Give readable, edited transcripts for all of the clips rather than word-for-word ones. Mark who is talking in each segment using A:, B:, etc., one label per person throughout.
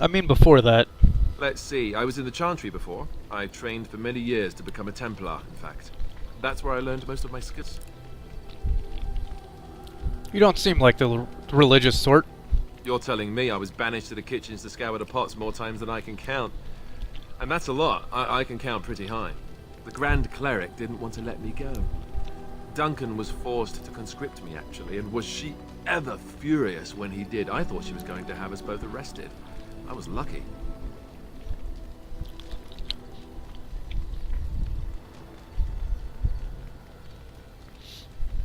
A: I mean before that.
B: Let's see, I was in the Chantry before. I trained for many years to become a Templar, in fact. That's where I learned most of my skills.
A: You don't seem like the religious sort.
B: You're telling me I was banished to the kitchens to scour the pots more times than I can count. And that's a lot. I can count pretty high. The Grand Cleric didn't want to let me go. Duncan was forced to conscript me, actually, and was she ever furious when he did. I thought she was going to have us both arrested. I was lucky.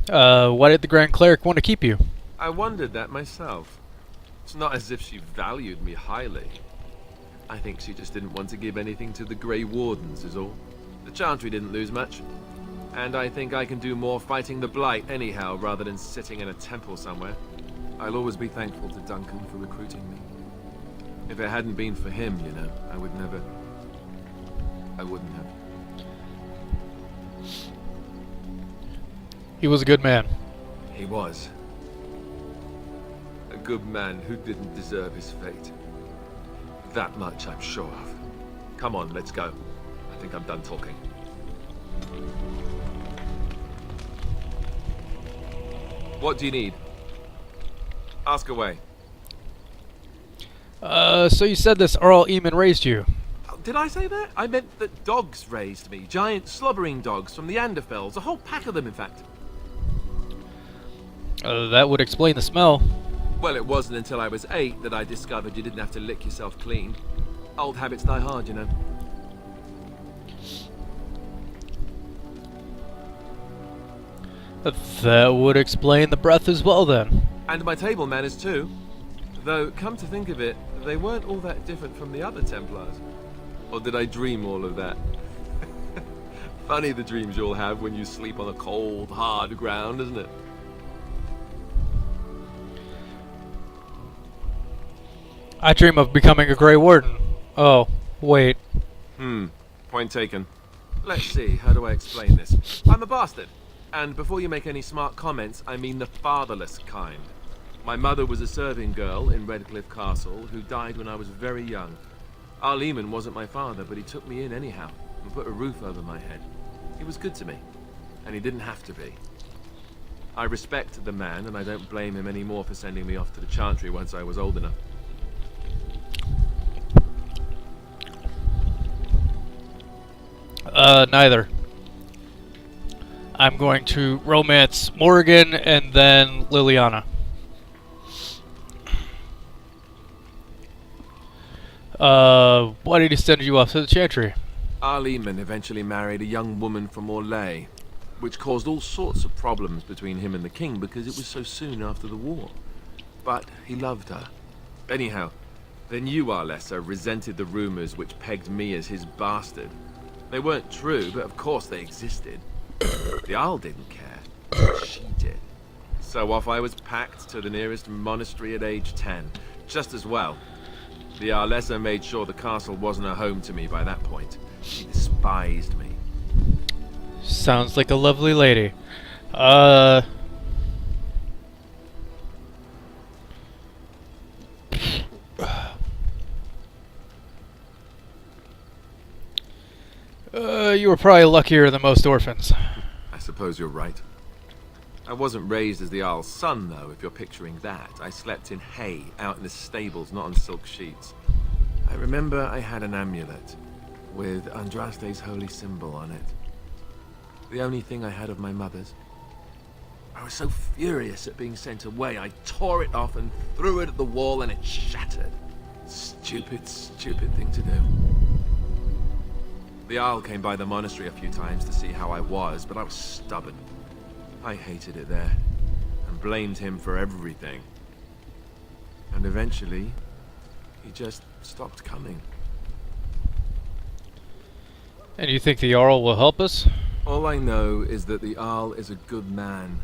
A: Why did the Grand Cleric want to keep you?
B: I wondered that myself. It's not as if she valued me highly. I think she just didn't want to give anything to the Grey Wardens, is all. The Chantry didn't lose much. And I think I can do more fighting the Blight anyhow, rather than sitting in a temple somewhere. I'll always be thankful to Duncan for recruiting me. If it hadn't been for him, you know, I wouldn't have.
A: He was a good man.
B: He was. A good man who didn't deserve his fate. That much I'm sure of. Come on, let's go. I think I'm done talking. What do you need? Ask away.
A: So you said this Earl Eamon raised you.
B: Oh, did I say that? I meant that dogs raised me. Giant slobbering dogs from the Anderfells. A whole pack of them, in fact.
A: That would explain the smell.
B: Well, it wasn't until I was 8 that I discovered you didn't have to lick yourself clean. Old habits die hard, you know.
A: That would explain the breath as well, then.
B: And my table manners, too. Though, come to think of it, they weren't all that different from the other Templars. Or did I dream all of that? Funny the dreams you'll have when you sleep on a cold, hard ground, isn't it?
A: I dream of becoming a Grey Warden. Oh, wait.
B: Point taken. Let's see, how do I explain this? I'm a bastard. And before you make any smart comments, I mean the fatherless kind. My mother was a serving girl in Redcliffe Castle who died when I was very young. Earl Eamon wasn't my father, but he took me in anyhow and put a roof over my head. He was good to me, and he didn't have to be. I respect the man, and I don't blame him anymore for sending me off to the Chantry once I was old enough.
A: Neither. I'm going to romance Morrigan and then Liliana. Why did he send you off to the Chantry?
B: Earl Eamon eventually married a young woman from Orlais, which caused all sorts of problems between him and the king because it was so soon after the war. But he loved her. Anyhow, the new Arlessa resented the rumors which pegged me as his bastard. They weren't true, but of course they existed. The Arl didn't care, but she did. So off I was packed to the nearest monastery at age 10. Just as well. The Arlessa made sure the castle wasn't a home to me by that point. She despised me.
A: Sounds like a lovely lady. You were probably luckier than most orphans.
B: I suppose you're right. I wasn't raised as the Arl's son, though, if you're picturing that. I slept in hay, out in the stables, not on silk sheets. I remember I had an amulet, with Andraste's holy symbol on it. The only thing I had of my mother's. I was so furious at being sent away, I tore it off and threw it at the wall and it shattered. Stupid, stupid thing to do. The Arl came by the monastery a few times to see how I was, but I was stubborn. I hated it there, and blamed him for everything. And eventually, he just stopped coming.
A: And you think the Jarl will help us?
B: All I know is that the Arl is a good man,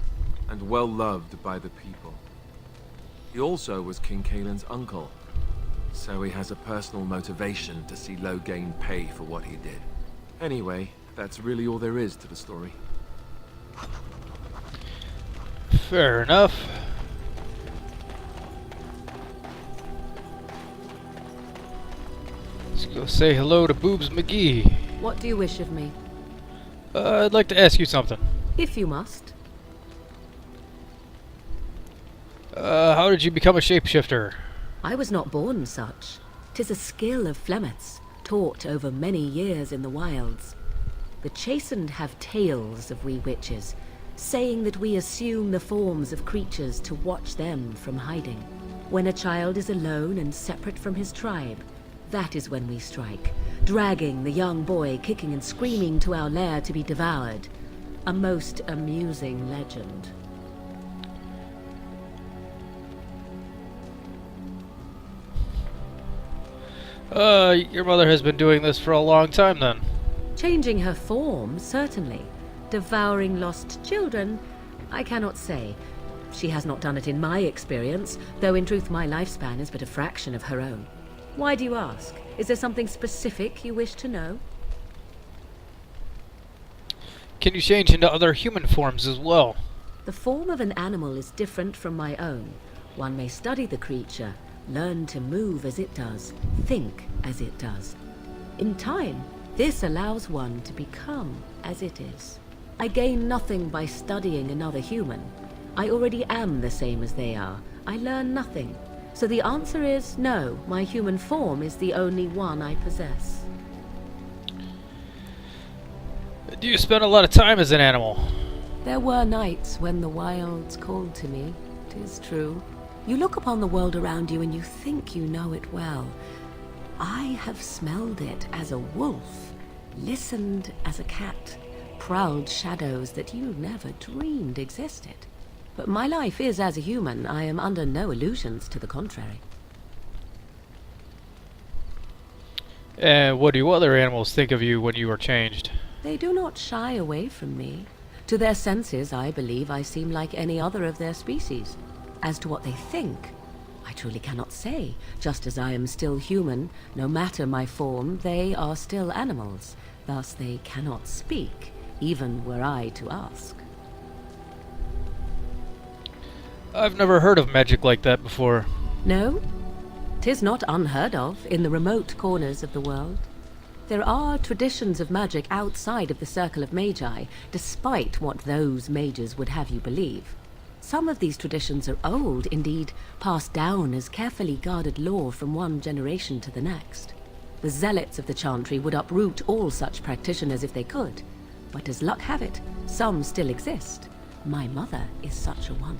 B: and well loved by the people. He also was King Caelan's uncle, so he has a personal motivation to see Loghain pay for what he did. Anyway, that's really all there is to the story.
A: Fair enough. Let's go say hello to Boobs McGee.
C: What do you wish of me?
A: I'd like to ask you something.
C: If you must.
A: How did you become a shapeshifter?
C: I was not born such. 'Tis a skill of Flemeth's, taught over many years in the wilds. The chastened have tales of we witches, saying that we assume the forms of creatures to watch them from hiding. When a child is alone and separate from his tribe, that is when we strike, dragging the young boy kicking and screaming to our lair to be devoured. A most amusing legend.
A: Your mother has been doing this for a long time then.
C: Changing her form, certainly. Devouring lost children, I cannot say. She has not done it in my experience, though in truth my lifespan is but a fraction of her own. Why do you ask? Is there something specific you wish to know?
A: Can you change into other human forms as well?
C: The form of an animal is different from my own. One may study the creature, learn to move as it does, think as it does. In time, this allows one to become as it is. I gain nothing by studying another human. I already am the same as they are. I learn nothing. So the answer is no, my human form is the only one I possess.
A: Do you spend a lot of time as an animal?
C: There were nights when the wilds called to me, 'tis true. You look upon the world around you and you think you know it well. I have smelled it as a wolf, listened as a cat, prowled shadows that you never dreamed existed. But my life is as a human. I am under no illusions to the contrary.
A: And what do other animals think of you when you are changed?
C: They do not shy away from me. To their senses, I believe I seem like any other of their species. As to what they think, I truly cannot say. Just as I am still human, no matter my form, they are still animals. Thus they cannot speak, even were I to ask.
A: I've never heard of magic like that before.
C: No? 'Tis not unheard of in the remote corners of the world. There are traditions of magic outside of the circle of magi, despite what those mages would have you believe. Some of these traditions are old, indeed, passed down as carefully guarded lore from one generation to the next. The zealots of the chantry would uproot all such practitioners if they could. But as luck have it, some still exist. My mother is such a one.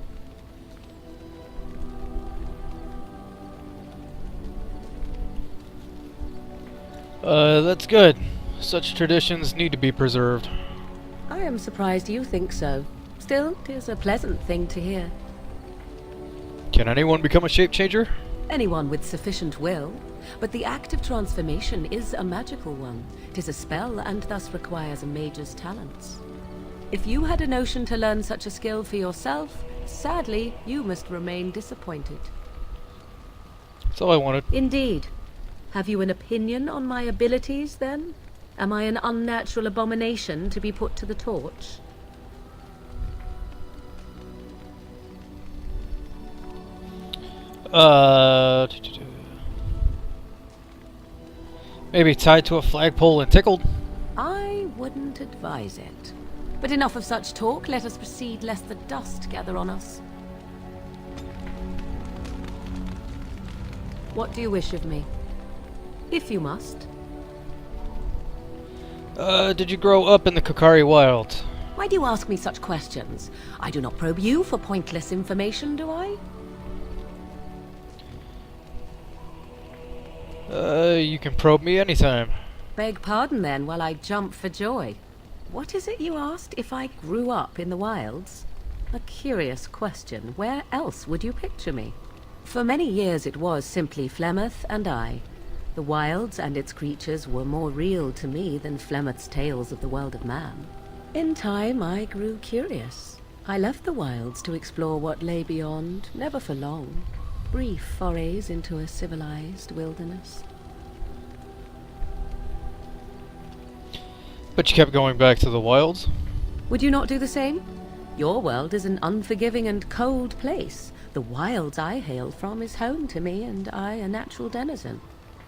A: That's good. Such traditions need to be preserved.
C: I am surprised you think so. Still, 'tis a pleasant thing to hear.
A: Can anyone become a shape changer?
C: Anyone with sufficient will. But the act of transformation is a magical one. 'Tis a spell and thus requires a mage's talents. If you had a notion to learn such a skill for yourself, sadly, you must remain disappointed.
A: That's all I wanted.
C: Indeed. Have you an opinion on my abilities, then? Am I an unnatural abomination to be put to the torch?
A: Maybe tied to a flagpole and tickled?
C: I wouldn't advise it. But enough of such talk. Let us proceed, lest the dust gather on us. What do you wish of me? If you must.
A: Did you grow up in the Kokari Wilds?
C: Why do you ask me such questions? I do not probe you for pointless information, do I?
A: You can probe me anytime.
C: Beg pardon then, while I jump for joy. What is it you asked? If I grew up in the wilds? A curious question. Where else would you picture me? For many years it was simply Flemeth and I. The wilds and its creatures were more real to me than Flemeth's tales of the world of man. In time I grew curious. I left the wilds to explore what lay beyond, never for long. Brief forays into a civilized wilderness.
A: But you kept going back to the wilds?
C: Would you not do the same? Your world is an unforgiving and cold place. The wilds I hail from is home to me, and I a natural denizen.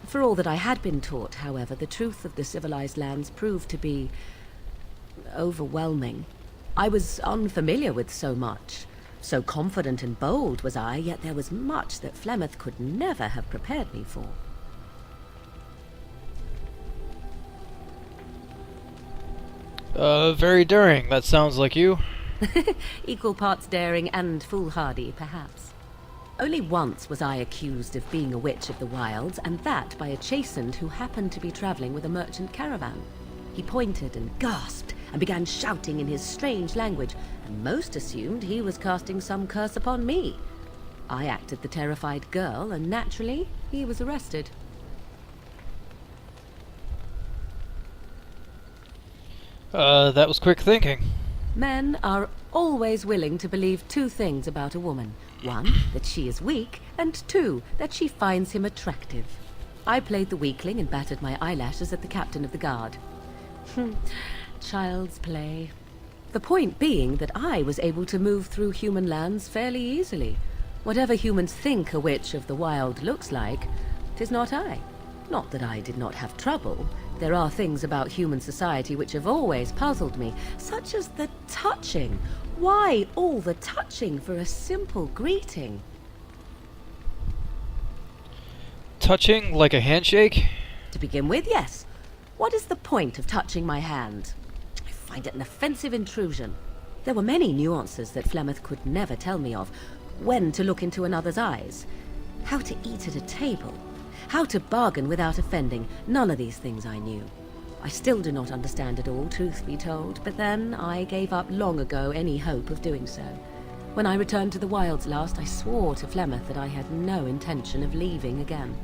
C: For all that I had been taught, however, the truth of the civilized lands proved to be overwhelming. I was unfamiliar with so much. So confident and bold was I, yet there was much that Flemeth could never have prepared me for.
A: Very daring. That sounds like you.
C: Equal parts daring and foolhardy, perhaps. Only once was I accused of being a witch of the wilds, and that by a chastened who happened to be traveling with a merchant caravan. He pointed and gasped, and began shouting in his strange language, and most assumed he was casting some curse upon me. I acted the terrified girl, and naturally, he was arrested.
A: That was quick thinking.
C: Men are always willing to believe two things about a woman. One, that she is weak, and two, that she finds him attractive. I played the weakling and battered my eyelashes at the captain of the guard. Child's play. The point being that I was able to move through human lands fairly easily. Whatever humans think a witch of the wild looks like, 'tis not I. Not that I did not have trouble. There are things about human society which have always puzzled me, such as the touching. Why all the touching for a simple greeting?
A: Touching like a handshake?
C: To begin with, yes. What is the point of touching my hand? I find it an offensive intrusion. There were many nuances that Flemeth could never tell me of. When to look into another's eyes. How to eat at a table. How to bargain without offending. None of these things I knew. I still do not understand it all, truth be told, but then I gave up long ago any hope of doing so. When I returned to the wilds last, I swore to Flemeth that I had no intention of leaving again.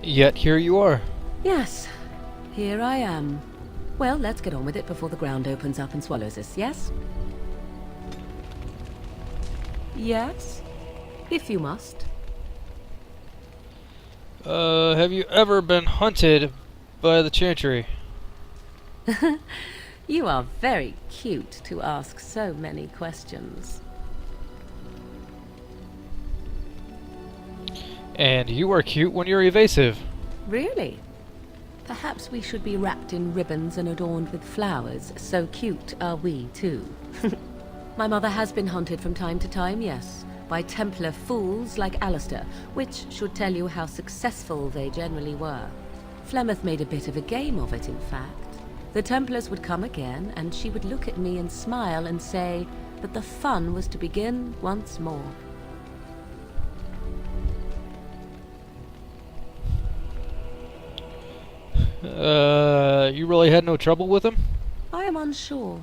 A: Yet here you are.
C: Yes, here I am. Well, let's get on with it before the ground opens up and swallows us, yes? Yes, if you must.
A: Have you ever been hunted by the Chantry?
C: You are very cute to ask so many questions.
A: And you are cute when you're evasive.
C: Really? Perhaps we should be wrapped in ribbons and adorned with flowers. So cute are we, too. My mother has been hunted from time to time, yes, by Templar fools like Alistair, which should tell you how successful they generally were. Flemeth made a bit of a game of it, in fact. The Templars would come again, and she would look at me and smile and say that the fun was to begin once more.
A: You really had no trouble with him?
C: I am unsure.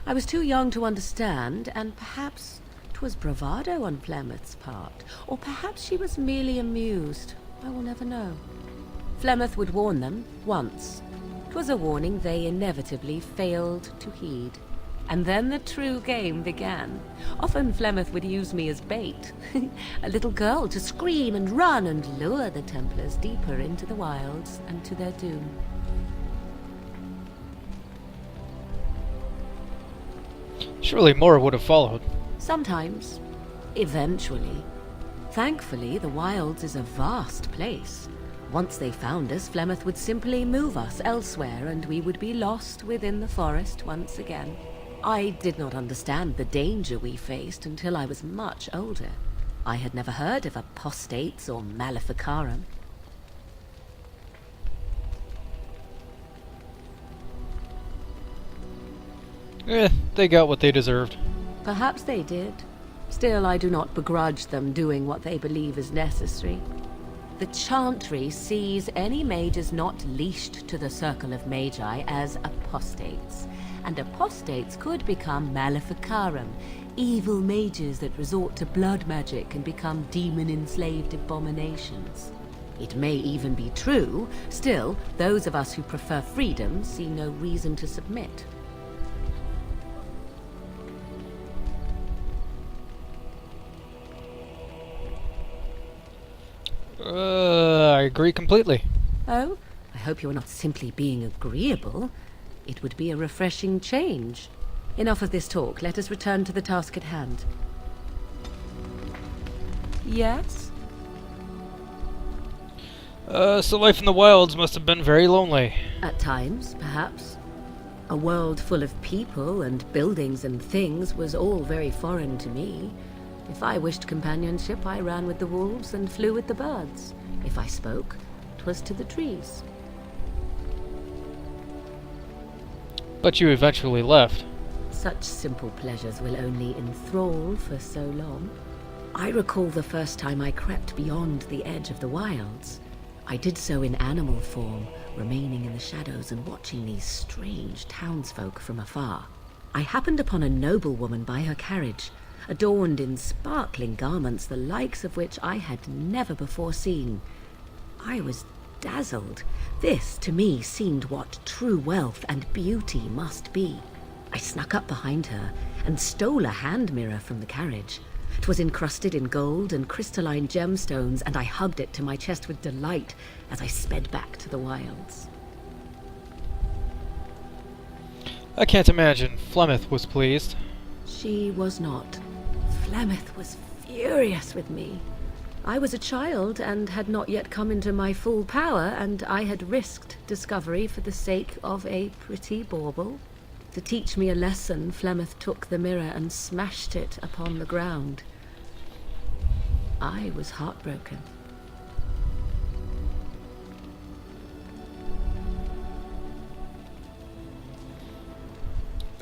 C: I was too young to understand, and perhaps 'twas bravado on Flemeth's part, or perhaps she was merely amused. I will never know. Flemeth would warn them, once. 'Twas a warning they inevitably failed to heed. And then the true game began. Often Flemeth would use me as bait. A little girl to scream and run and lure the Templars deeper into the wilds and to their doom.
A: Surely more would have followed.
C: Sometimes. Eventually. Thankfully, the wilds is a vast place. Once they found us, Flemeth would simply move us elsewhere, and we would be lost within the forest once again. I did not understand the danger we faced until I was much older. I had never heard of apostates or maleficarum.
A: They got what they deserved.
C: Perhaps they did. Still, I do not begrudge them doing what they believe is necessary. The Chantry sees any mages not leashed to the Circle of Magi as apostates, and apostates could become maleficarum, evil mages that resort to blood magic and become demon-enslaved abominations. It may even be true, still, those of us who prefer freedom see no reason to submit.
A: I agree completely.
C: Oh, I hope you are not simply being agreeable. It would be a refreshing change. Enough of this talk. Let us return to the task at hand. Yes?
A: So life in the wilds must have been very lonely.
C: At times, perhaps. A world full of people and buildings and things was all very foreign to me. If I wished companionship, I ran with the wolves and flew with the birds. If I spoke, 'twas to the trees.
A: But you eventually left.
C: Such simple pleasures will only enthrall for so long. I recall the first time I crept beyond the edge of the wilds. I did so in animal form, remaining in the shadows and watching these strange townsfolk from afar. I happened upon a noblewoman by her carriage, adorned in sparkling garments the likes of which I had never before seen. I was dazzled. This, to me, seemed what true wealth and beauty must be. I snuck up behind her and stole a hand mirror from the carriage. 'Twas encrusted in gold and crystalline gemstones, and I hugged it to my chest with delight as I sped back to the wilds.
A: I can't imagine Flemeth was pleased.
C: She was not. Flemeth was furious with me. I was a child and had not yet come into my full power, and I had risked discovery for the sake of a pretty bauble. To teach me a lesson, Flemeth took the mirror and smashed it upon the ground. I was heartbroken.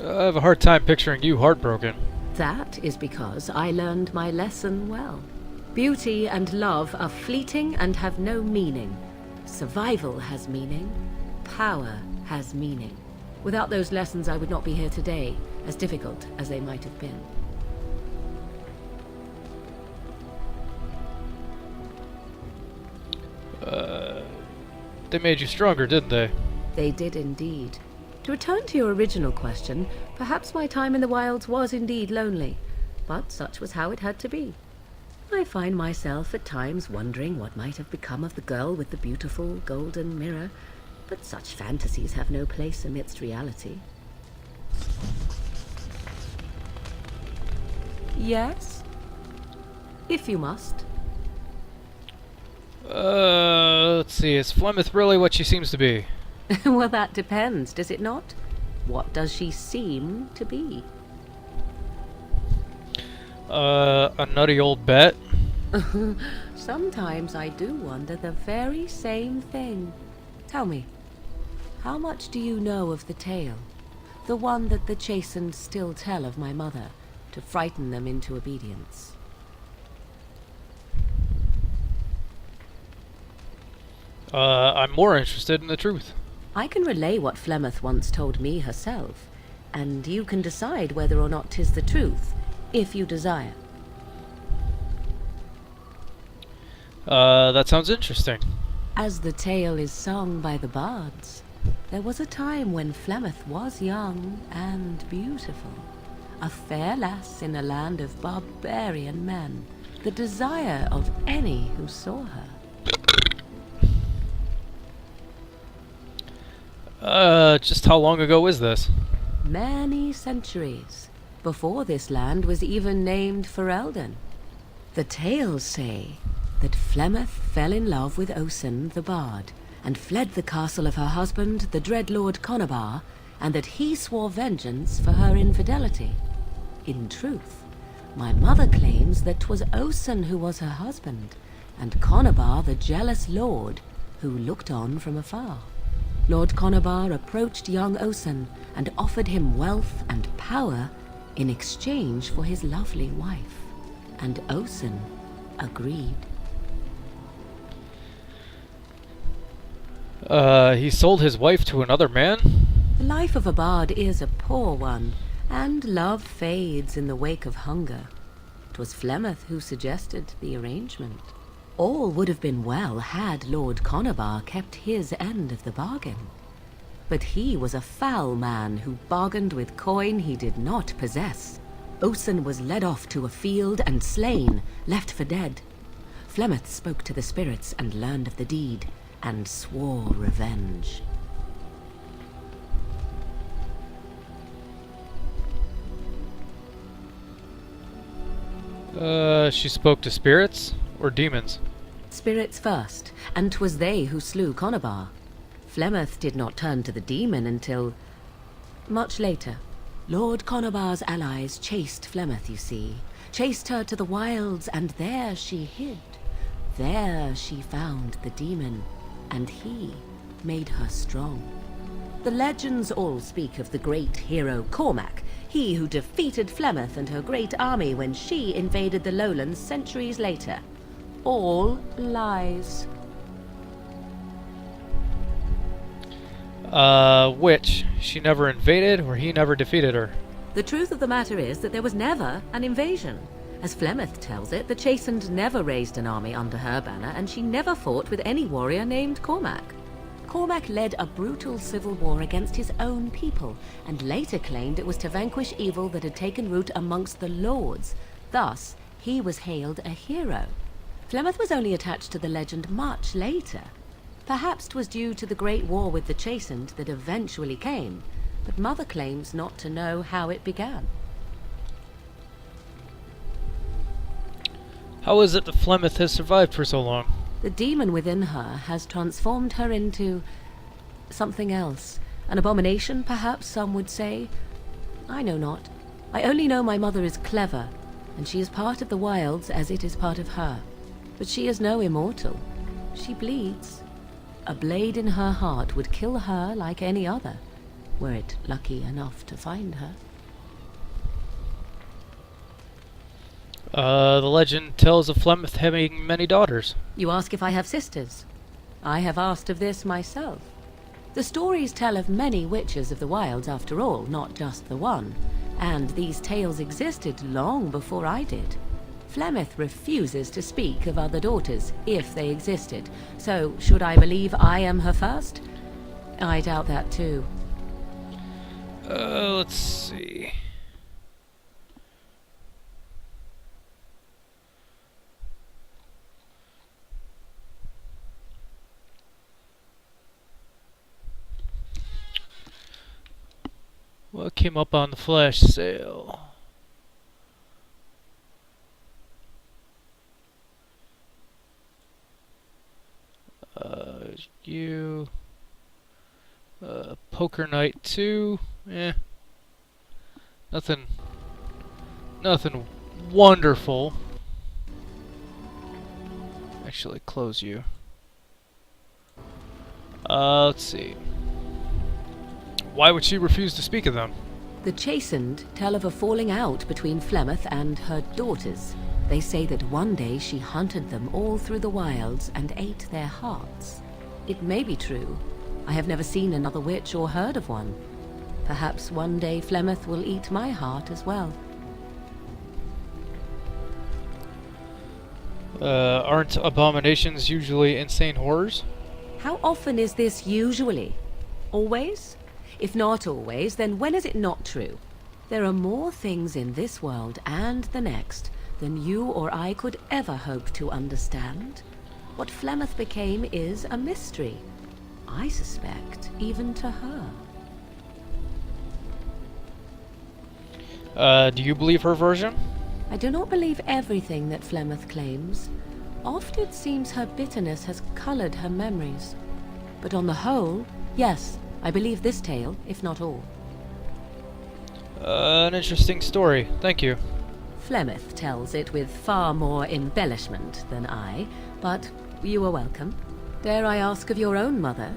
A: I have a hard time picturing you heartbroken.
C: That is because I learned my lesson well. Beauty and love are fleeting and have no meaning. Survival has meaning. Power has meaning. Without those lessons, I would not be here today, as difficult as they might have been.
A: They made you stronger, didn't they?
C: They did indeed. To return to your original question, perhaps my time in the wilds was indeed lonely, but such was how it had to be. I find myself at times wondering what might have become of the girl with the beautiful golden mirror, but such fantasies have no place amidst reality. Yes? If you must.
A: Let's see, is Flemeth really what she seems to be?
C: Well, that depends, does it not? What does she seem to be?
A: A nutty old bet?
C: Sometimes I do wonder the very same thing. Tell me, how much do you know of the tale? The one that the chastened still tell of my mother, to frighten them into obedience.
A: I'm more interested in the truth.
C: I can relay what Flemeth once told me herself, and you can decide whether or not 'tis the truth, if you desire.
A: That sounds interesting.
C: As the tale is sung by the bards, there was a time when Flemeth was young and beautiful, a fair lass in a land of barbarian men, the desire of any who saw her.
A: Just how long ago is this?
C: Many centuries, before this land was even named Ferelden. The tales say that Flemeth fell in love with Osen the Bard, and fled the castle of her husband, the dread Lord Conabar, and that he swore vengeance for her infidelity. In truth, my mother claims that 'twas Osen who was her husband, and Conabar the jealous lord who looked on from afar. Lord Conabar approached young Osen and offered him wealth and power in exchange for his lovely wife, and Osen agreed.
A: He sold his wife to another man?
C: The life of a bard is a poor one, and love fades in the wake of hunger. 'Twas Flemeth who suggested the arrangement. All would have been well had Lord Conabar kept his end of the bargain. But he was a foul man who bargained with coin he did not possess. Osen was led off to a field and slain, left for dead. Flemeth spoke to the spirits and learned of the deed, and swore revenge.
A: She spoke to spirits? or demons?
C: Spirits first, and 'twas they who slew Conobar. Flemeth did not turn to the demon until much later. Lord Conobar's allies chased Flemeth, you see. Chased her to the wilds, and there she hid. There she found the demon, and he made her strong. The legends all speak of the great hero Cormac, he who defeated Flemeth and her great army when she invaded the lowlands centuries later. All lies.
A: Which? She never invaded, or he never defeated her?
C: The truth of the matter is that there was never an invasion. As Flemeth tells it, the Chastened never raised an army under her banner, and she never fought with any warrior named Cormac. Cormac led a brutal civil war against his own people, and later claimed it was to vanquish evil that had taken root amongst the lords. Thus, he was hailed a hero. Flemeth was only attached to the legend much later. Perhaps 'twas due to the great war with the Chastened that eventually came, but Mother claims not to know how it began.
A: How is it that Flemeth has survived for so long?
C: The demon within her has transformed her into something else. An abomination, perhaps some would say. I know not. I only know my mother is clever, and she is part of the wilds as it is part of her. But she is no immortal. She bleeds. A blade in her heart would kill her like any other, were it lucky enough to find her.
A: The legend tells of Flemeth having many daughters.
C: You ask if I have sisters. I have asked of this myself. The stories tell of many witches of the wilds after all, not just the one. And these tales existed long before I did. Flemeth refuses to speak of other daughters, if they existed. So, should I believe I am her first? I doubt that too.
A: Let's see. What came up on the flash sale? You. Poker Night 2. Nothing wonderful. Actually, close you. Let's see. Why would she refuse to speak of them?
C: The Chastened tell of a falling out between Flemeth and her daughters. They say that one day she hunted them all through the wilds and ate their hearts. It may be true. I have never seen another witch or heard of one. Perhaps one day Flemeth will eat my heart as well.
A: Aren't abominations usually insane horrors?
C: How often is this usually? Always? If not always, then when is it not true? There are more things in this world and the next than you or I could ever hope to understand. What Flemeth became is a mystery. I suspect, even to her.
A: Do you believe her version?
C: I do not believe everything that Flemeth claims. Often it seems her bitterness has colored her memories. But on the whole, yes, I believe this tale, if not all.
A: An interesting story. Thank you.
C: Flemeth tells it with far more embellishment than I, but you are welcome. Dare I ask of your own mother?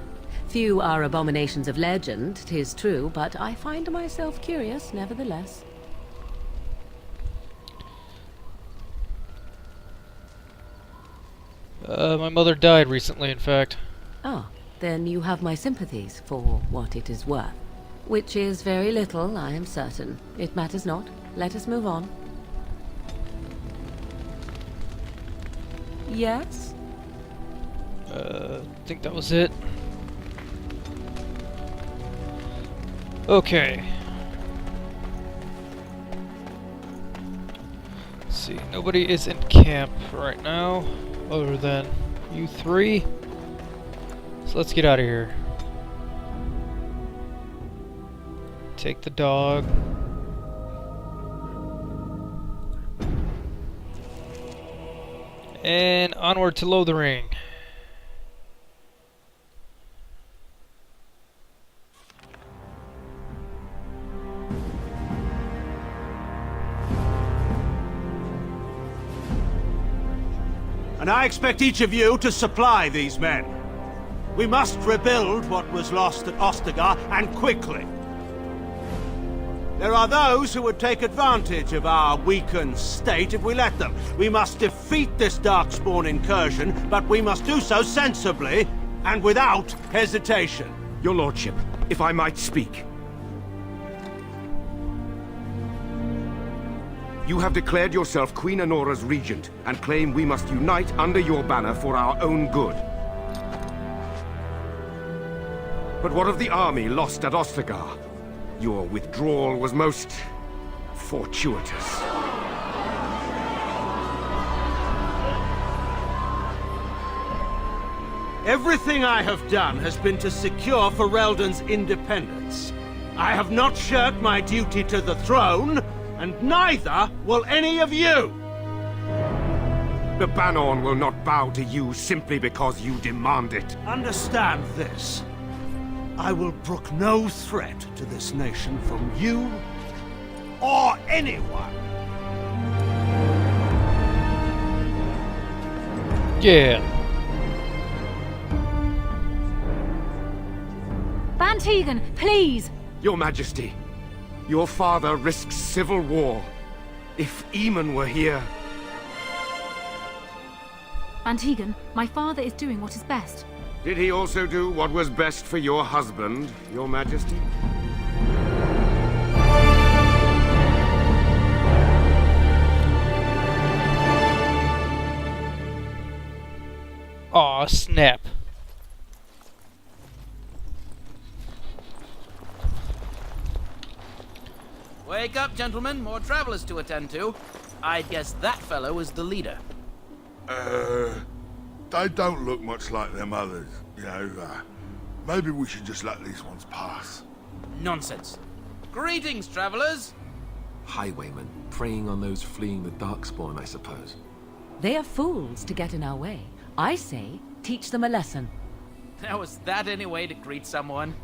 C: Few are abominations of legend, 'tis true, but I find myself curious nevertheless.
A: My mother died recently, in fact.
C: Ah, then you have my sympathies for what it is worth. Which is very little, I am certain. It matters not. Let us move on. Yes?
A: I think that was it. Okay. Let's see. Nobody is in camp right now, other than you three. So let's get out of here. Take the dog. And onward to Lothering.
D: And I expect each of you to supply these men. We must rebuild what was lost at Ostagar, and quickly. There are those who would take advantage of our weakened state if we let them. We must defeat this Darkspawn incursion, but we must do so sensibly and without hesitation.
E: Your lordship, if I might speak. You have declared yourself Queen Anora's regent, and claim we must unite under your banner for our own good. But what of the army lost at Ostagar? Your withdrawal was most fortuitous.
D: Everything I have done has been to secure Ferelden's independence. I have not shirked my duty to the throne, and neither will any of you!
E: The Bannorn will not bow to you simply because you demand it.
D: Understand this. I will brook no threat to this nation from you or anyone.
A: Yeah.
F: Van Tegan, please!
E: Your Majesty, your father risks civil war. If Eamon were here...
F: Van Tegan, my father is doing what is best.
E: Did he also do what was best for your husband, Your Majesty?
A: Aw, snap.
G: Wake up, gentlemen. More travelers to attend to. I'd guess that fellow is the leader.
H: They don't look much like them others, you know. Maybe we should just let these ones pass.
G: Nonsense. Greetings, travelers.
B: Highwaymen, preying on those fleeing the Darkspawn, I suppose.
C: They are fools to get in our way. I say, teach them a lesson.
G: Now, was that any way to greet someone?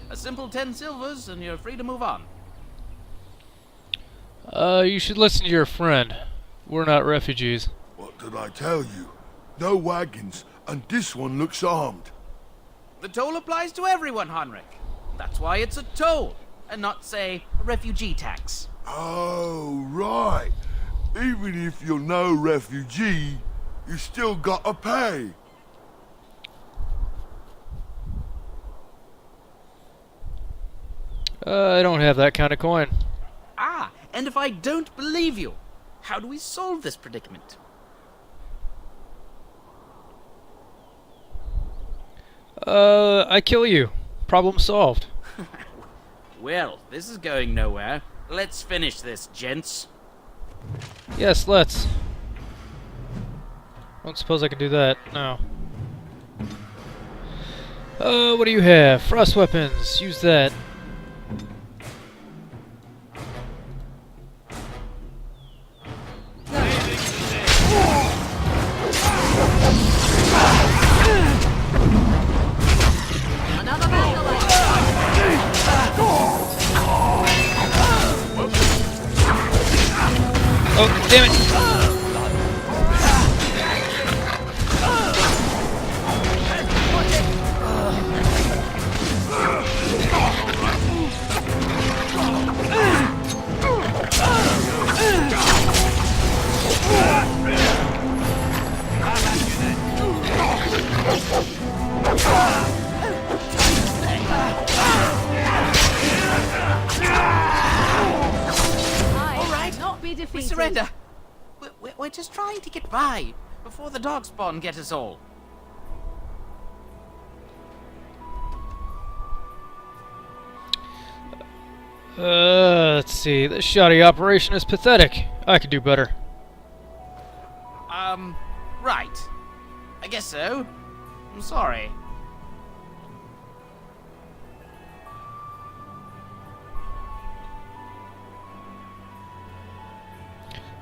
G: A simple 10 silvers, and you're free to move on.
A: You should listen to your friend. We're not refugees.
H: What did I tell you? No wagons, and this one looks armed.
G: The toll applies to everyone, Heinrich. That's why it's a toll, and not, say, a refugee tax.
H: Oh, right. Even if you're no refugee, you still gotta pay.
A: I don't have that kind of coin.
G: Ah, and if I don't believe you, how do we solve this predicament?
A: I kill you. Problem solved.
G: Well, this is going nowhere. Let's finish this, gents.
A: Yes, let's. Don't suppose I can do that. No. What do you have? Frost weapons. Use that. Oh, damn it!
G: We surrender. We're just trying to get by before the Darkspawn get us all.
A: Let's see. This shoddy operation is pathetic. I could do better.
G: Right. I guess so. I'm sorry.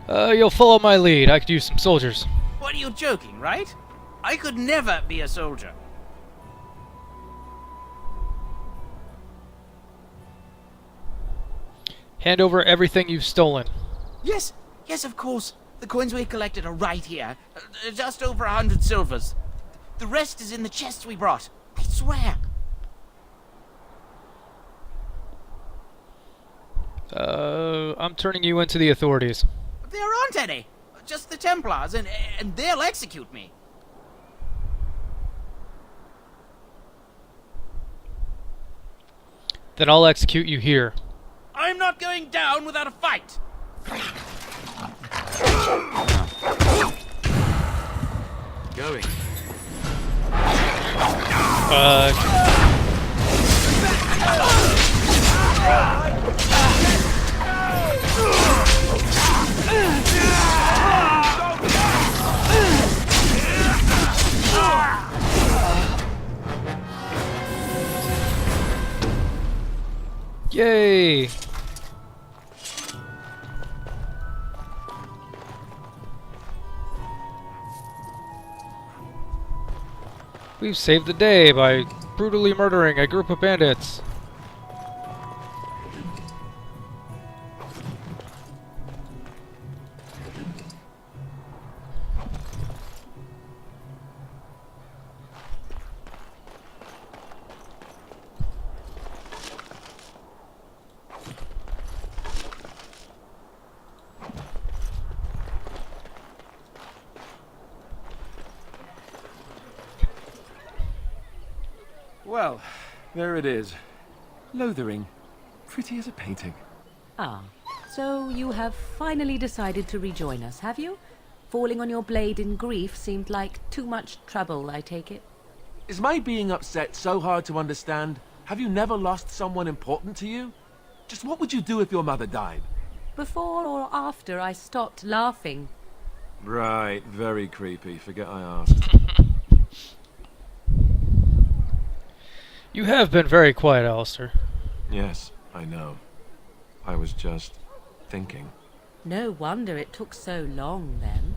A: You'll follow my lead. I could use some soldiers.
G: What, are you joking, right? I could never be a soldier.
A: Hand over everything you've stolen.
G: Yes, yes, of course. The coins we collected are right here. Just over 100 silvers. The rest is in the chests we brought. I swear.
A: I'm turning you into the authorities.
G: There aren't any. Just the Templars, and they'll execute me.
A: Then I'll execute you here.
G: I'm not going down without a fight.
B: Going.
A: Yay! We've saved the day by brutally murdering a group of bandits.
B: Well, there it is. Lothering. Pretty as a painting.
C: Ah, so you have finally decided to rejoin us, have you? Falling on your blade in grief seemed like too much trouble, I take it.
B: Is my being upset so hard to understand? Have you never lost someone important to you? Just what would you do if your mother died?
C: Before or after I stopped laughing?
B: Right, very creepy. Forget I asked.
A: You have been very quiet, Alistair.
B: Yes, I know. I was just thinking.
C: No wonder it took so long, then.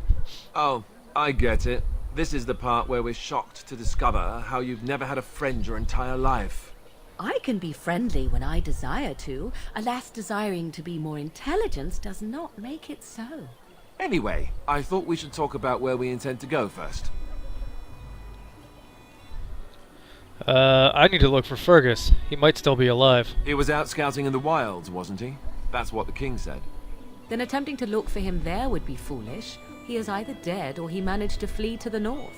B: Oh, I get it. This is the part where we're shocked to discover how you've never had a friend your entire life.
C: I can be friendly when I desire to. Alas, desiring to be more intelligent does not make it so.
B: Anyway, I thought we should talk about where we intend to go first.
A: I need to look for Fergus. He might still be alive.
B: He was out scouting in the wilds, wasn't he? That's what the king said.
C: Then attempting to look for him there would be foolish. He is either dead or he managed to flee to the north.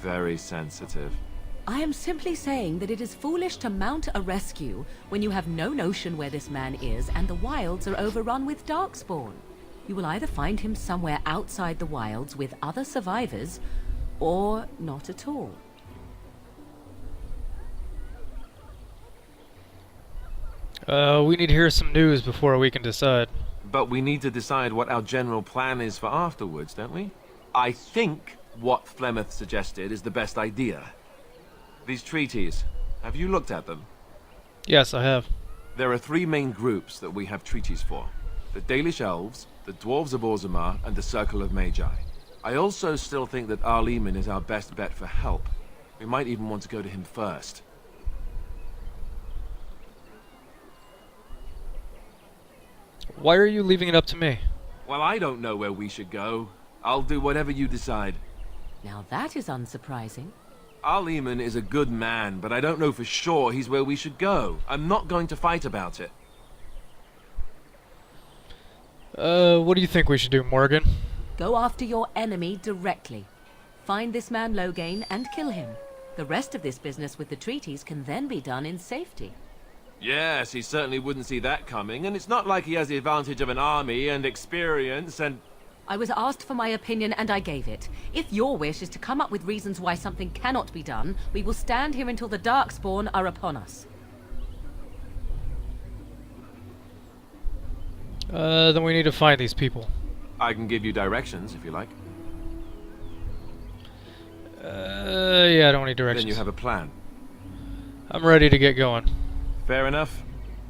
B: Very sensitive.
C: I am simply saying that it is foolish to mount a rescue when you have no notion where this man is and the wilds are overrun with darkspawn. You will either find him somewhere outside the wilds with other survivors, or not at all.
A: We need to hear some news before we can decide.
B: But we need to decide what our general plan is for afterwards, don't we? I think what Flemeth suggested is the best idea. These treaties, have you looked at them?
A: Yes, I have.
B: There are three main groups that we have treaties for. The Dalish Elves, the Dwarves of Orzammar, and the Circle of Magi. I also still think that Arl Eamon is our best bet for help. We might even want to go to him first.
A: Why are you leaving it up to me?
B: Well, I don't know where we should go. I'll do whatever you decide.
C: Now that is unsurprising.
B: Arl Eamon is a good man, but I don't know for sure he's where we should go. I'm not going to fight about it.
A: What do you think we should do, Morgan?
C: Go after your enemy directly. Find this man Loghain and kill him. The rest of this business with the treaties can then be done in safety.
B: Yes, he certainly wouldn't see that coming, and it's not like he has the advantage of an army and experience and...
C: I was asked for my opinion and I gave it. If your wish is to come up with reasons why something cannot be done, we will stand here until the Darkspawn are upon us.
A: Then we need to find these people.
B: I can give you directions, if you like.
A: Yeah, I don't need directions.
B: Then you have a plan.
A: I'm ready to get going.
B: Fair enough.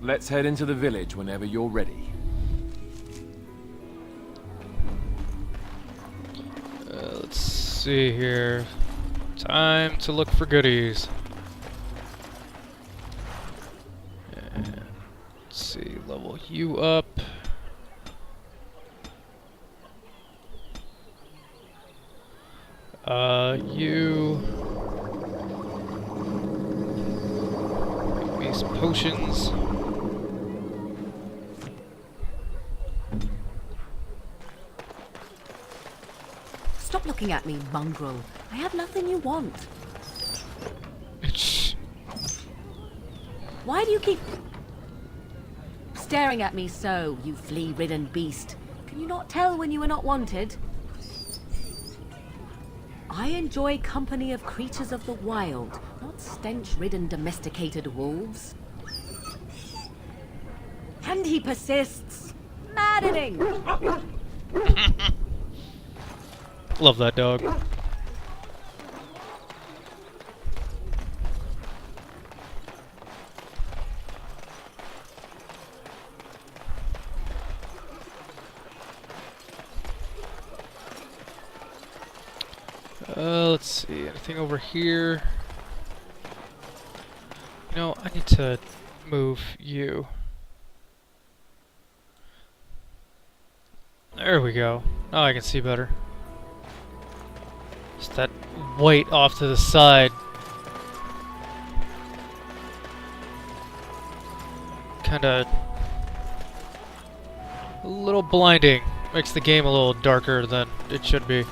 B: Let's head into the village whenever you're ready.
A: Let's see here. Time to look for goodies. And let's see, level you up. You. Make me some potions.
C: Stop looking at me, mongrel. I have nothing you want. Why do you keep staring at me so, you flea-ridden beast? Can you not tell when you are not wanted? I enjoy company of creatures of the wild, not stench-ridden domesticated wolves. And he persists. Maddening!
A: Love that dog. Let's see, anything over here? You know, I need to move you. There we go. Now I can see better. Just that weight off to the side. Kinda a little blinding. Makes the game a little darker than it should be.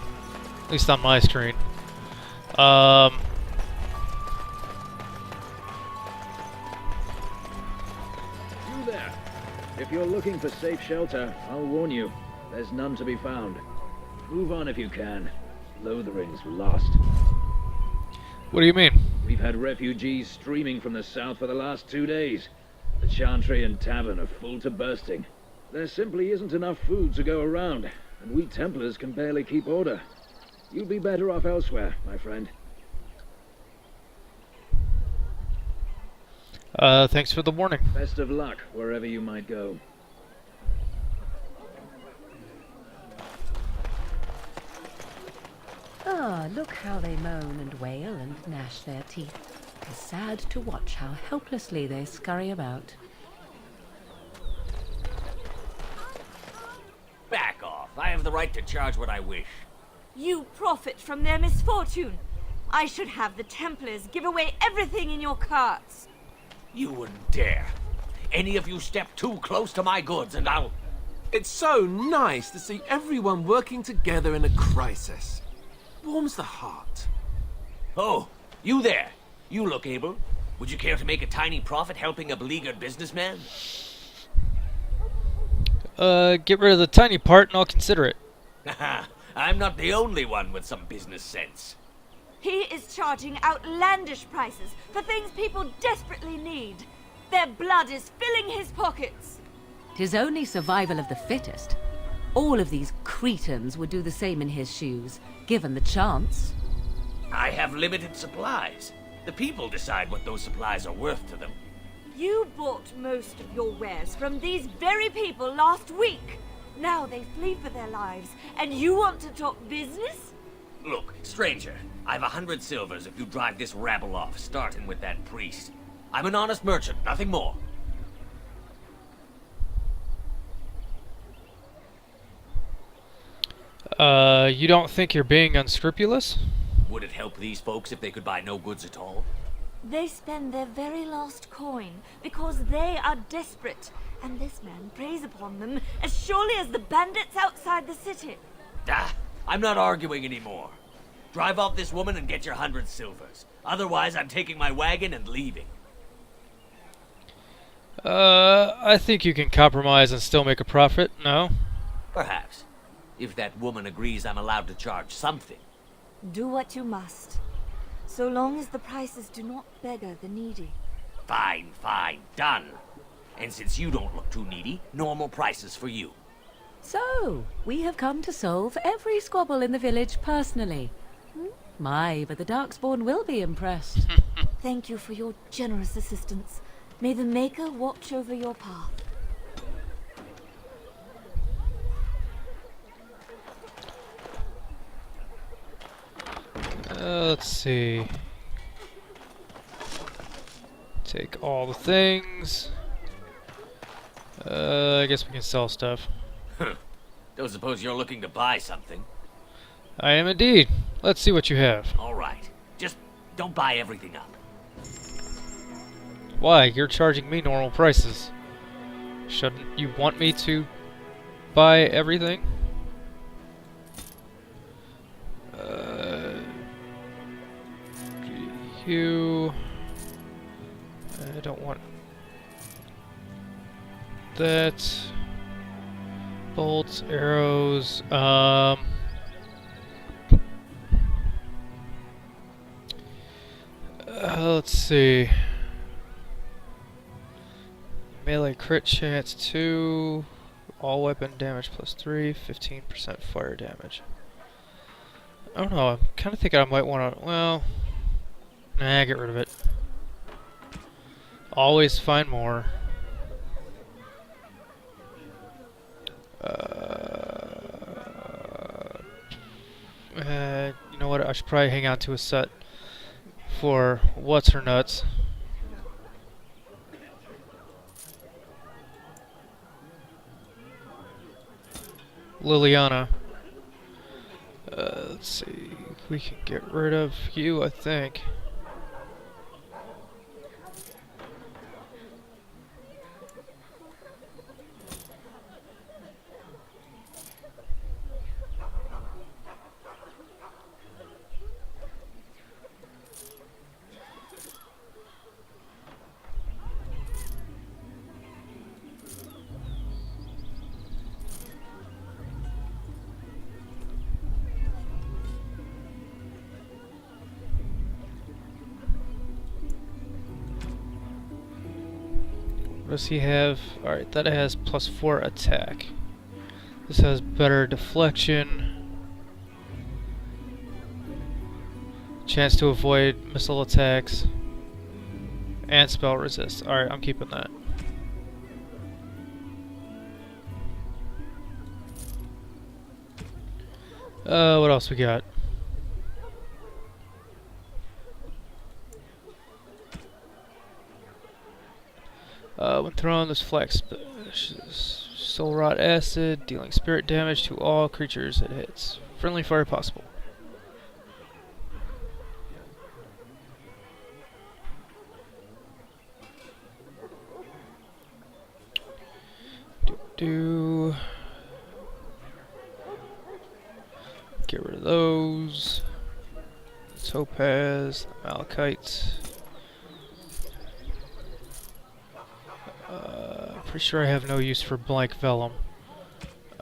A: At least on my screen.
I: You there. If you're looking for safe shelter, I'll warn you. There's none to be found. Move on if you can. Lothering's lost.
A: What do you mean?
I: We've had refugees streaming from the south for the last 2 days. The Chantry and Tavern are full to bursting. There simply isn't enough food to go around, and we Templars can barely keep order. You'd be better off elsewhere, my friend.
A: Thanks for the warning.
I: Best of luck wherever you might go.
C: Ah, look how they moan and wail and gnash their teeth. It's sad to watch how helplessly they scurry about.
J: Back off. I have the right to charge what I wish.
K: You profit from their misfortune. I should have the Templars give away everything in your carts.
J: You wouldn't dare. Any of you step too close to my goods and I'll...
B: It's so nice to see everyone working together in a crisis. Warms the heart.
J: Oh, you there. You look able. Would you care to make a tiny profit helping a beleaguered businessman?
A: Get rid of the tiny part and I'll consider it.
J: Haha, I'm not the only one with some business sense.
K: He is charging outlandish prices for things people desperately need. Their blood is filling his pockets.
C: 'Tis only survival of the fittest. All of these cretins would do the same in his shoes, given the chance.
J: I have limited supplies. The people decide what those supplies are worth to them.
K: You bought most of your wares from these very people last week. Now they flee for their lives, and you want to talk business?
J: Look, stranger, I've 100 silvers if you drive this rabble off, starting with that priest. I'm an honest merchant, nothing more.
A: You don't think you're being unscrupulous?
J: Would it help these folks if they could buy no goods at all?
K: They spend their very last coin because they are desperate, and this man preys upon them as surely as the bandits outside the city.
J: Ah, I'm not arguing anymore. Drive off this woman and get your 100 silvers. Otherwise, I'm taking my wagon and leaving.
A: I think you can compromise and still make a profit, no?
J: Perhaps. If that woman agrees I'm allowed to charge something.
K: Do what you must, so long as the prices do not beggar the needy.
J: Fine, fine, done. And since you don't look too needy, normal prices for you.
C: So, we have come to solve every squabble in the village personally. My, but the Darkspawn will be impressed.
K: Thank you for your generous assistance. May the Maker watch over your path.
A: Let's see. Take all the things. I guess we can sell stuff.
J: Don't suppose you're looking to buy something?
A: I am indeed. Let's see what you have.
J: All right. Just don't buy everything up.
A: Why? You're charging me normal prices. Shouldn't you want me to buy everything? I don't want that. Bolts, arrows, let's see. Melee crit chance 2, all weapon damage plus 3, 15% fire damage. I don't know, I'm kind of thinking I might want to, well, nah, get rid of it. Always find more. You know what, I should probably hang on to a set for what's her nuts. Liliana. Let's see. We can get rid of you, I think. What does he have? Alright, that has +4 attack. This has better deflection. Chance to avoid missile attacks. And spell resist. Alright, I'm keeping that. What else we got? When thrown, this flex soul rot acid, dealing spirit damage to all creatures it hits. Friendly fire possible. Get rid of those. Topaz, malachite. Pretty sure I have no use for blank vellum.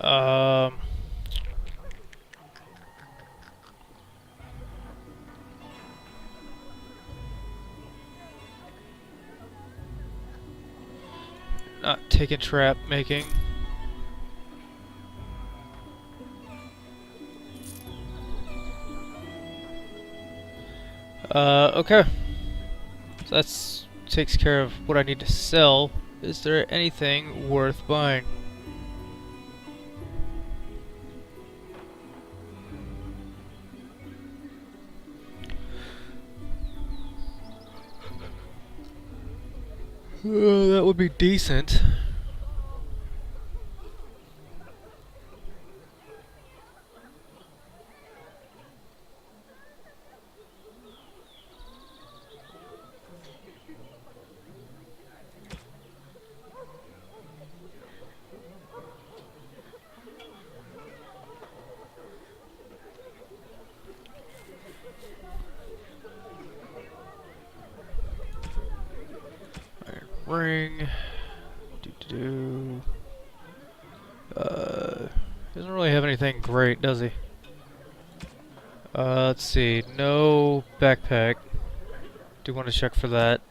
A: Not taking trap making. Okay. So that's takes care of what I need to sell. Is there anything worth buying? That would be decent. Ring. Doesn't really have anything great, does he? Let's see. No backpack. Do want to check for that.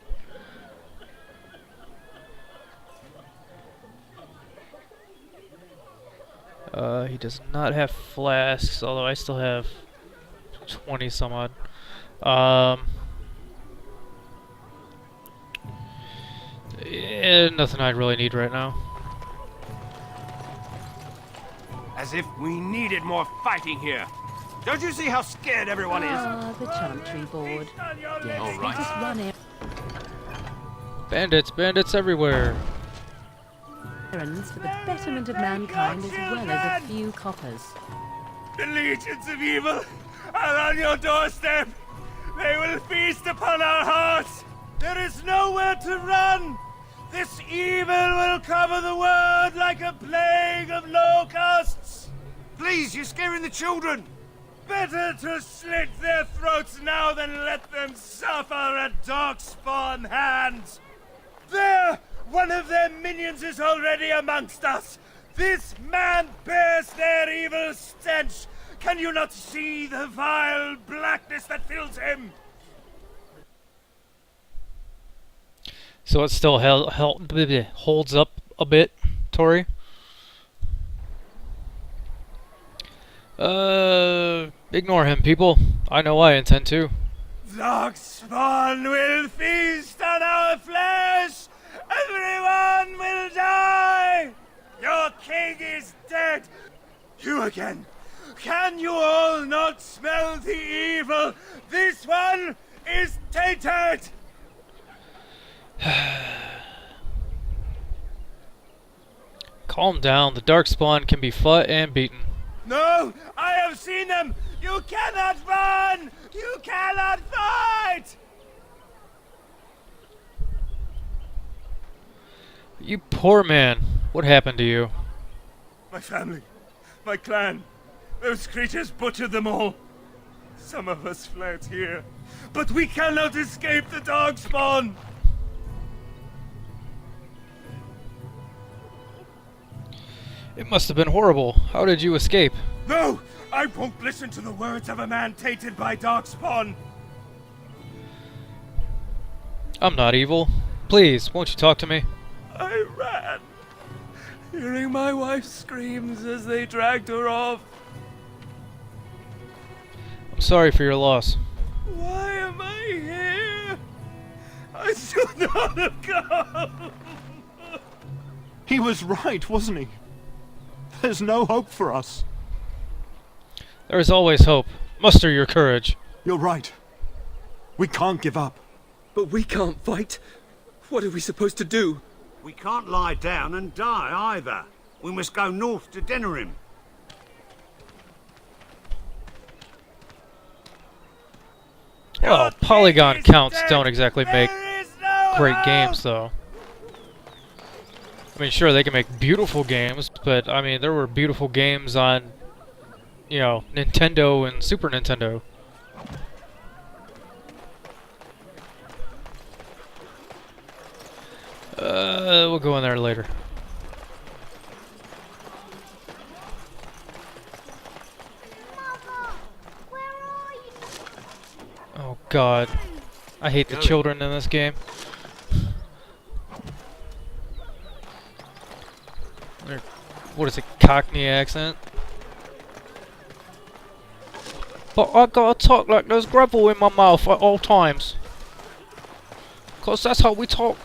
A: He does not have flasks, although I still have 20 some odd. Yeah, nothing I'd really need right now.
E: As if we needed more fighting here.
D: Don't you see how scared everyone is?
C: Ah, the Chantry board. Yes,
B: All right.
C: they just run
A: Bandits everywhere.
C: errands for the betterment of mankind as well as a few coppers.
D: The legions of evil are on your doorstep. They will feast upon our hearts. There is nowhere to run. This evil will cover the world like a plague of locusts.
E: Please, you're scaring the children!
D: Better to slit their throats now than let them suffer at Darkspawn hands. There! One of their minions is already amongst us. This man bears their evil stench. Can you not see the vile blackness that fills him?
A: So it still holds up a bit, Tori. Ignore him, people. I know I intend to.
D: Darkspawn will feast on our flesh! Everyone will die! Your king is dead! You again! Can you all not smell the evil? This one is tainted!
A: Calm down. The Darkspawn can be fought and beaten.
D: No! I have seen them! You cannot run! You cannot fight!
A: You poor man. What happened to you?
D: My family, my clan, those creatures butchered them all. Some of us fled here, but we cannot escape the Darkspawn!
A: It must have been horrible. How did you escape?
D: No! I won't listen to the words of a man tainted by Darkspawn!
A: I'm not evil. Please, won't you talk to me?
D: I ran, hearing my wife's screams as they dragged her off.
A: I'm sorry for your loss.
D: Why am I here? I should not have come!
L: He was right, wasn't he? There's no hope for us.
A: There is always hope. Muster your courage.
L: You're right. We can't give up.
M: But we can't fight. What are we supposed to do?
D: We can't lie down and die either. We must go north to Denerim.
A: Well, polygon counts don't exactly make great games, though. I mean, sure, they can make beautiful games, but, I mean, there were beautiful games on, you know, Nintendo and Super Nintendo. We'll go in there later. Oh, God. I hate the children in this game. What is it, Cockney accent? But I gotta talk like there's gravel in my mouth at all times. 'Cause that's how we talk.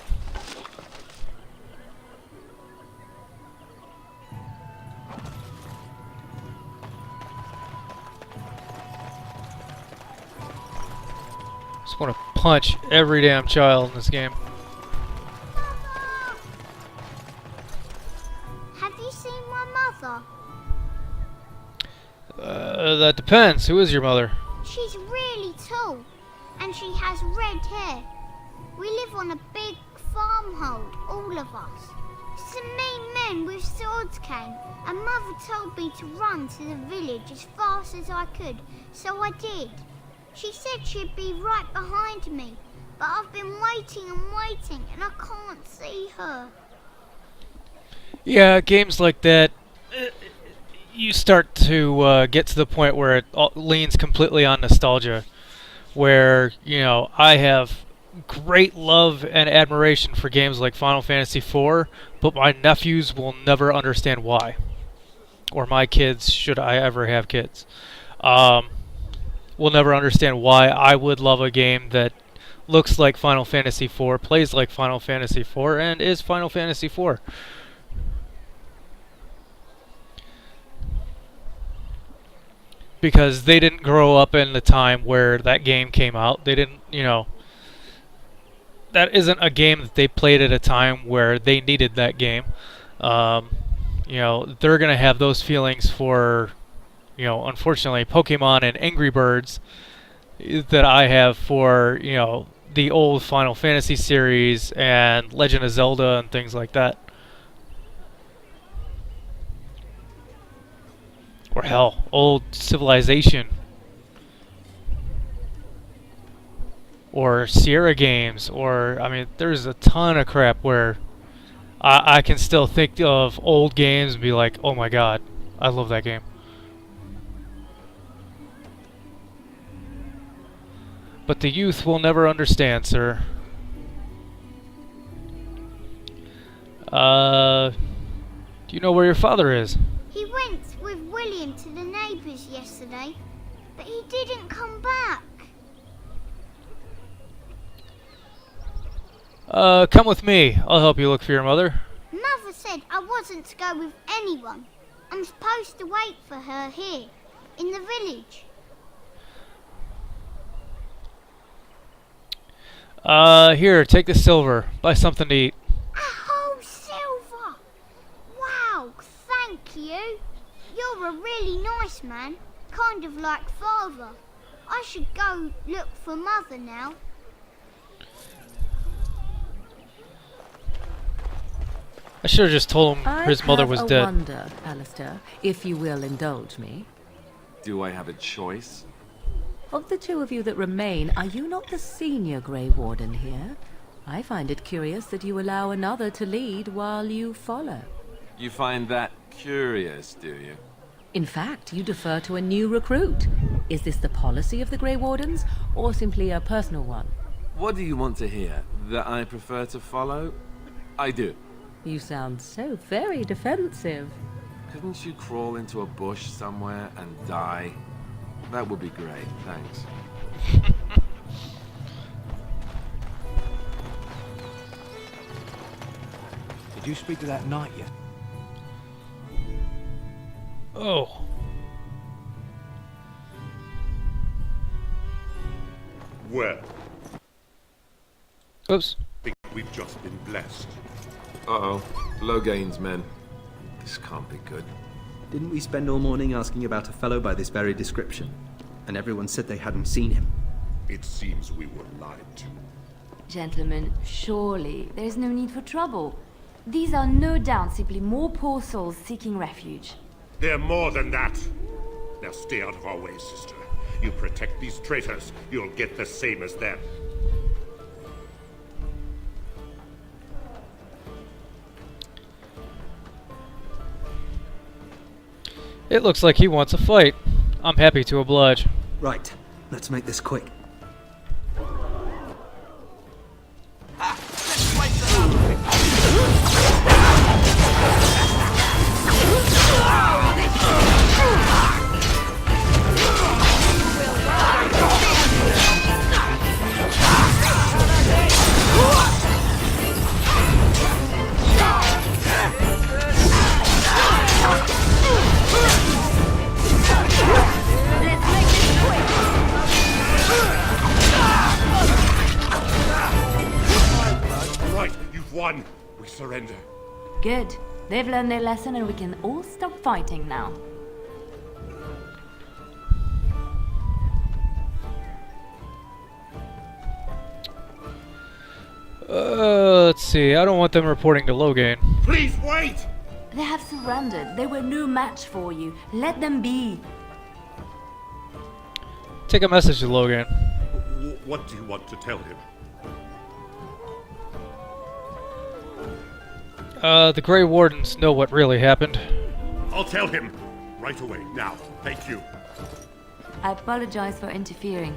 A: Just wanna punch every damn child in this game. That depends. Who is your mother?
N: She's really tall, and she has red hair. We live on a big farmhold, all of us. Some mean men with swords came, and Mother told me to run to the village as fast as I could, so I did. She said she'd be right behind me, but I've been waiting and waiting, and I can't see her.
A: Yeah, games like that, you start to get to the point where it leans completely on nostalgia, where, you know, I have great love and admiration for games like Final Fantasy IV, but my nephews will never understand why. Or my kids, should I ever have kids, will never understand why I would love a game that looks like Final Fantasy IV, plays like Final Fantasy IV, and is Final Fantasy IV. because they didn't grow up in the time where that game came out. They didn't, you know, that isn't a game that they played at a time where they needed that game. You know, they're going to have those feelings for, you know, unfortunately, Pokemon and Angry Birds that I have for, you know, the old Final Fantasy series and Legend of Zelda and things like that. Or hell, old Civilization. Or Sierra games. Or, I mean, there's a ton of crap where I can still think of old games and be like, oh my god, I love that game. But the youth will never understand, sir. Do you know where your father is?
N: He went with William to the neighbours yesterday, but he didn't come back.
A: Come with me. I'll help you look for your mother.
N: Mother said I wasn't to go with anyone. I'm supposed to wait for her here, in the village.
A: Here, take the silver. Buy something to eat.
N: A whole silver! Wow, thank you. You're a really nice man, kind of like father. I should go look for Mother now.
A: I should have just told him his mother was dead.
C: I wonder, Alistair, if you will indulge me.
B: Do I have a choice?
C: Of the two of you that remain, are you not the senior Grey Warden here? I find it curious that you allow another to lead while you follow.
B: You find that curious, do you?
C: In fact, you defer to a new recruit. Is this the policy of the Grey Wardens, or simply a personal one?
B: What do you want to hear? That I prefer to follow? I do.
C: You sound so very defensive.
B: Couldn't you crawl into a bush somewhere and die? That would be great, thanks.
O: Did you speak to that knight yet?
A: Oh.
P: Well.
A: Oops.
P: Think we've just been blessed.
B: Uh-oh. Loghain's men. This can't be good.
M: Didn't we spend all morning asking about a fellow by this very description? And everyone said they hadn't seen him.
P: It seems we were lied to.
K: Gentlemen, surely there is no need for trouble. These are no doubt simply more poor souls seeking refuge.
P: They're more than that. Now stay out of our way, sister. You protect these traitors, you'll get the same as them.
A: It looks like he wants a fight. I'm happy to oblige.
M: Right, let's make this quick.
P: Won. We surrender.
K: Good. They've learned their lesson and we can all stop fighting now.
A: Let's see. I don't want them reporting to Loghain.
P: Please wait!
K: They have surrendered. They were no match for you. Let them be.
A: Take a message to Loghain.
P: What do you want to tell him?
A: The Grey Wardens know what really happened.
P: I'll tell him. Right away, now. Thank you.
K: I apologize for interfering,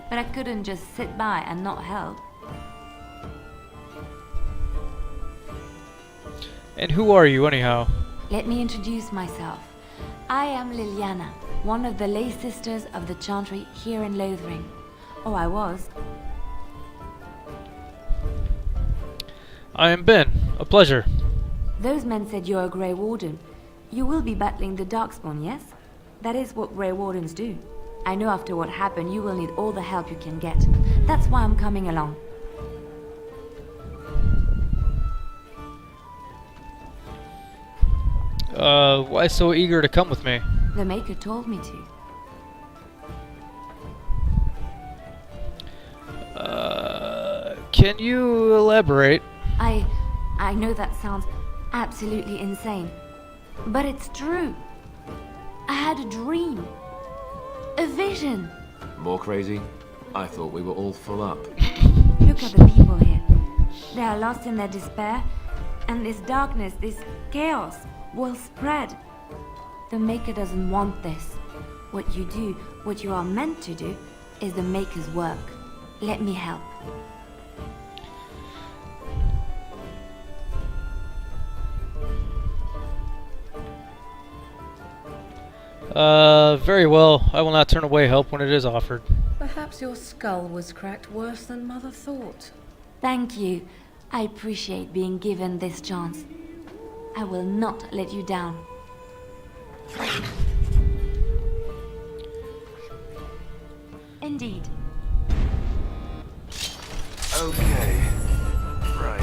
K: but I couldn't just sit by and not help.
A: And who are you, anyhow?
K: Let me introduce myself. I am Liliana, one of the lay sisters of the Chantry here in Lothering. Oh, I was.
A: I am Ben. A pleasure.
K: Those men said you're a Grey Warden. You will be battling the Darkspawn, yes?
Q: That is what Grey Wardens do. I know after what happened, you will need all the help you can get. That's why I'm coming along.
A: Why so eager to come with me?
Q: The Maker told me to.
A: Can you elaborate?
Q: I know that sounds absolutely insane, but it's true. I had a dream. A vision.
B: More crazy? I thought we were all full up.
Q: Look at the people here. They are lost in their despair, and this darkness, this chaos, will spread. The Maker doesn't want this. What you do, what you are meant to do, is the Maker's work. Let me help.
A: Very well. I will not turn away help when it is offered.
C: Perhaps your skull was cracked worse than Mother thought.
Q: Thank you. I appreciate being given this chance. I will not let you down. Indeed.
B: Okay. Right.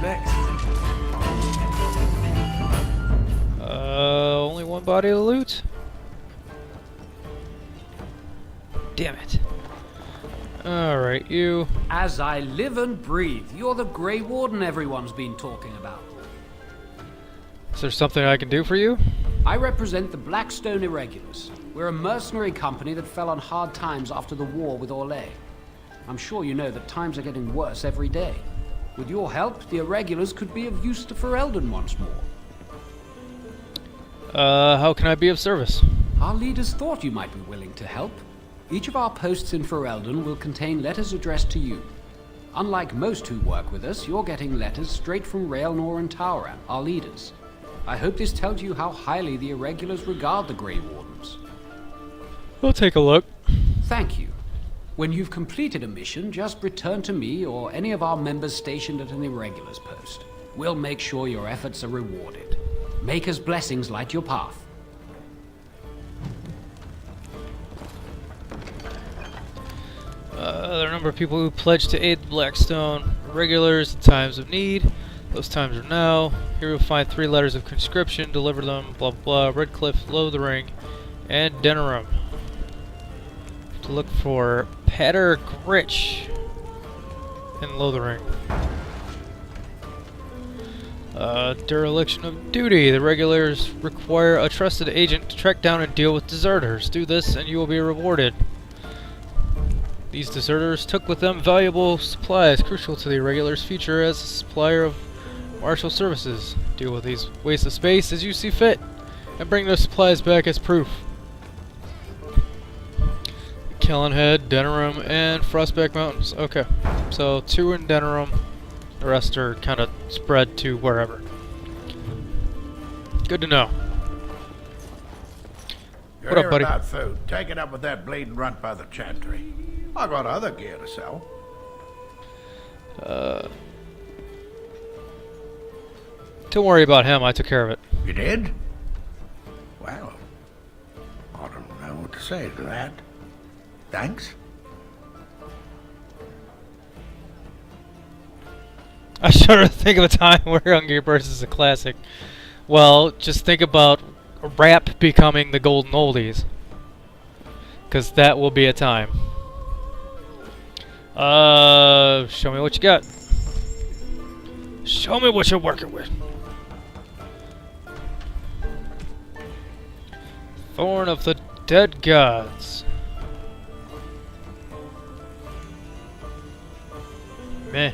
B: Next.
A: Only one body to loot? Damn it. Alright, you.
R: As I live and breathe, you're the Grey Warden everyone's been talking about.
A: Is there something I can do for you?
R: I represent the Blackstone Irregulars. We're a mercenary company that fell on hard times after the war with Orlais. I'm sure you know that times are getting worse every day. With your help, the Irregulars could be of use to Ferelden once more.
A: How can I be of service?
R: Our leaders thought you might be willing to help. Each of our posts in Ferelden will contain letters addressed to you. Unlike most who work with us, you're getting letters straight from Raelnor and Tauran, our leaders. I hope this tells you how highly the Irregulars regard the Grey Wardens.
A: We'll take a look.
R: Thank you. When you've completed a mission, just return to me or any of our members stationed at an Irregulars post. We'll make sure your efforts are rewarded. Maker's blessings light your path.
A: There are a number of people who pledge to aid the Blackstone Regulars in times of need. Those times are now. Here you'll find 3 letters of conscription. Deliver them, blah blah blah. Redcliffe, Lothering, and Denerim. To look for Pater Gritch in Lothering. Dereliction of duty. The Regulars require a trusted agent to track down and deal with deserters. Do this and you will be rewarded. These deserters took with them valuable supplies crucial to the Irregulars' future as a supplier of martial services. Deal with these wastes of space as you see fit, and bring those supplies back as proof. Kellenhead, Denerim, and Frostback Mountains. Okay, so 2 in Denerim. The rest are kind of spread to wherever. Good to know.
S: You're
A: What up, buddy?
S: about food. Take it up with that bleeding runt by the chantry. I got other gear to sell.
A: Don't worry about him, I took care of it.
S: You did? Well, I don't know what to say to that. Thanks.
A: I shudder to think of a time where Hungry Burst is a classic. Well, just think about rap becoming the golden oldies. Because that will be a time. Show me what you got. Show me what you're working with. Thorn of the Dead Gods. Meh.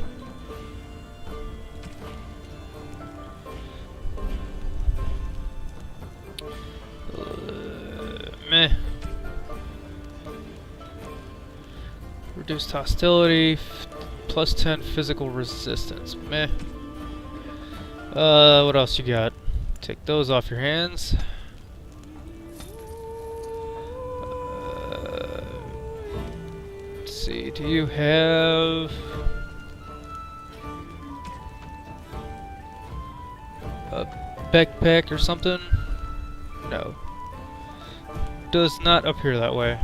A: Meh. Reduced hostility, plus 10 physical resistance. Meh. What else you got? Take those off your hands. Let's see, do you have a backpack or something? No. does not appear that way.